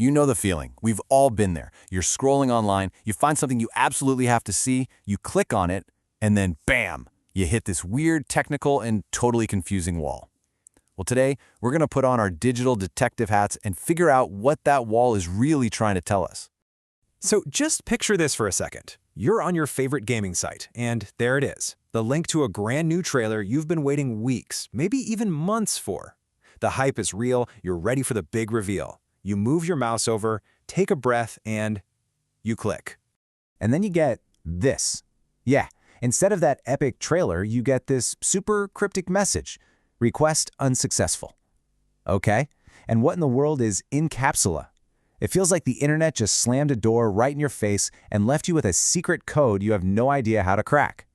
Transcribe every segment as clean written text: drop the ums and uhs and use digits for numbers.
You know the feeling. We've all been there. You're scrolling online, you find something you absolutely have to see, you click on it, and then bam, you hit this weird, technical, and totally confusing wall. Well, today, we're going to put on our digital detective hats and figure out what that wall is really trying to tell us. So just picture this for a second. You're on your favorite gaming site, and there it is, the link to a brand new trailer you've been waiting weeks, maybe even months for. The hype is real, you're ready for the big reveal. You move your mouse over, take a breath, and you click. And then you get this. Yeah, instead of that epic trailer, you get this super cryptic message. Request unsuccessful. Okay, and what in the world is Incapsula? It feels like the internet just slammed a door right in your face and left you with a secret code you have no idea how to crack.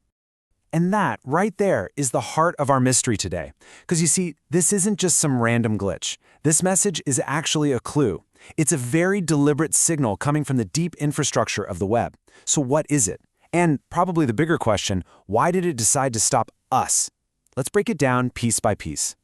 And that, right there, is the heart of our mystery today. Because you see, this isn't just some random glitch. This message is actually a clue. It's a very deliberate signal coming from the deep infrastructure of the web. So what is it? And probably the bigger question, why did it decide to stop us? Let's break it down piece by piece.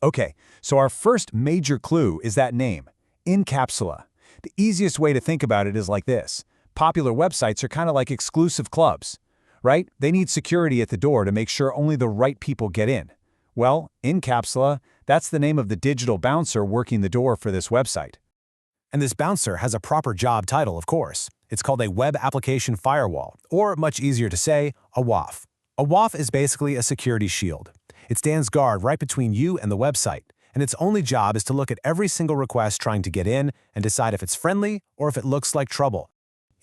Okay, so our first major clue is that name, Incapsula. The easiest way to think about it is like this. Popular websites are kind of like exclusive clubs, right? They need security at the door to make sure only the right people get in. Well, Incapsula, that's the name of the digital bouncer working the door for this website. And this bouncer has a proper job title, of course. It's called a Web Application Firewall, or much easier to say, a WAF. A WAF is basically a security shield. It stands guard right between you and the website, and its only job is to look at every single request trying to get in and decide if it's friendly or if it looks like trouble.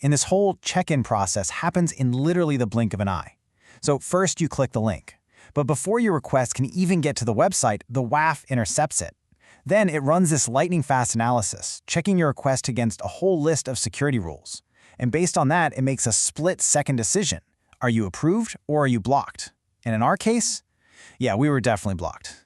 And this whole check-in process happens in literally the blink of an eye. So first you click the link, but before your request can even get to the website, the WAF intercepts it. Then it runs this lightning-fast analysis, checking your request against a whole list of security rules. And based on that, it makes a split-second decision. Are you approved or are you blocked? And in our case, yeah, we were definitely blocked.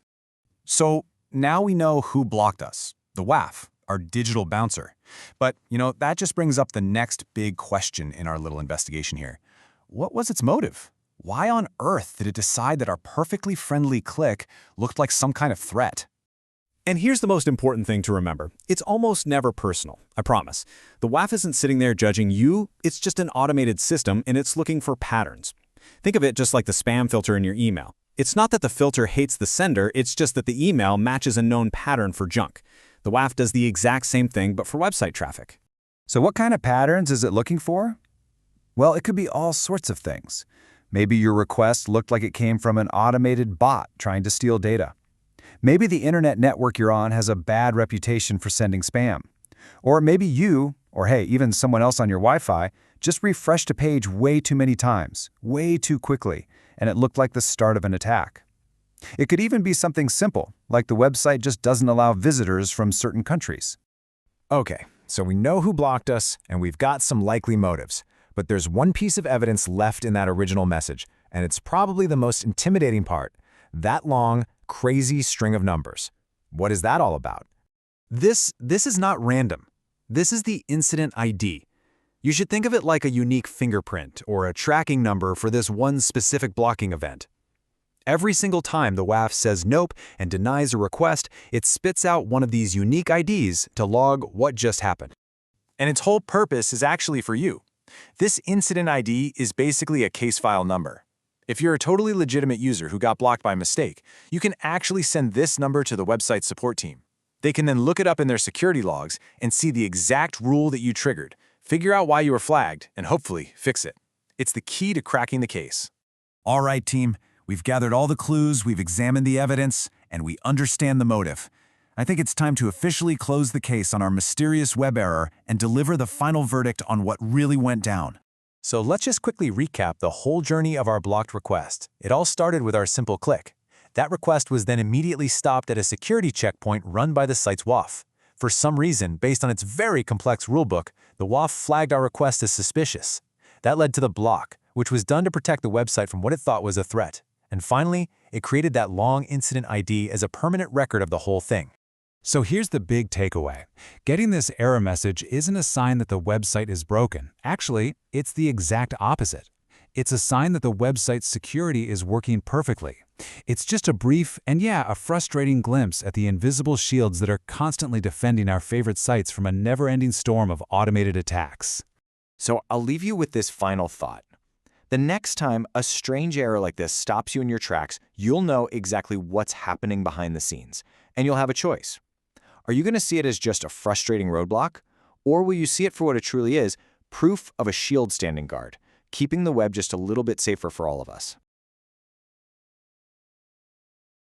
So now we know who blocked us, the WAF, our digital bouncer. But, that just brings up the next big question in our little investigation here. What was its motive? Why on earth did it decide that our perfectly friendly click looked like some kind of threat? And here's the most important thing to remember. It's almost never personal, I promise. The WAF isn't sitting there judging you, it's just an automated system and it's looking for patterns. Think of it just like the spam filter in your email. It's not that the filter hates the sender, it's just that the email matches a known pattern for junk. The WAF does the exact same thing, but for website traffic. So what kind of patterns is it looking for? Well, it could be all sorts of things. Maybe your request looked like it came from an automated bot trying to steal data. Maybe the internet network you're on has a bad reputation for sending spam. Or maybe you, or hey, even someone else on your Wi-Fi, just refreshed a page way too many times, way too quickly, and it looked like the start of an attack. It could even be something simple, like the website just doesn't allow visitors from certain countries. Okay, so we know who blocked us, and we've got some likely motives. But there's one piece of evidence left in that original message, and it's probably the most intimidating part. That long, crazy string of numbers. What is that all about? This is not random. This is the incident ID. You should think of it like a unique fingerprint or a tracking number for this one specific blocking event. Every single time the WAF says nope and denies a request, it spits out one of these unique IDs to log what just happened. And its whole purpose is actually for you. This incident ID is basically a case file number. If you're a totally legitimate user who got blocked by mistake, you can actually send this number to the website support team. They can then look it up in their security logs and see the exact rule that you triggered, figure out why you were flagged, and hopefully fix it. It's the key to cracking the case. All right, team. We've gathered all the clues, we've examined the evidence, and we understand the motive. I think it's time to officially close the case on our mysterious web error and deliver the final verdict on what really went down. So let's just quickly recap the whole journey of our blocked request. It all started with our simple click. That request was then immediately stopped at a security checkpoint run by the site's WAF. For some reason, based on its very complex rulebook, the WAF flagged our request as suspicious. That led to the block, which was done to protect the website from what it thought was a threat. And finally, it created that long incident ID as a permanent record of the whole thing. So here's the big takeaway. Getting this error message isn't a sign that the website is broken. Actually, it's the exact opposite. It's a sign that the website's security is working perfectly. It's just a brief and a frustrating glimpse at the invisible shields that are constantly defending our favorite sites from a never-ending storm of automated attacks. So I'll leave you with this final thought. The next time a strange error like this stops you in your tracks, you'll know exactly what's happening behind the scenes, and you'll have a choice. Are you going to see it as just a frustrating roadblock? Or will you see it for what it truly is, proof of a shield standing guard, keeping the web just a little bit safer for all of us?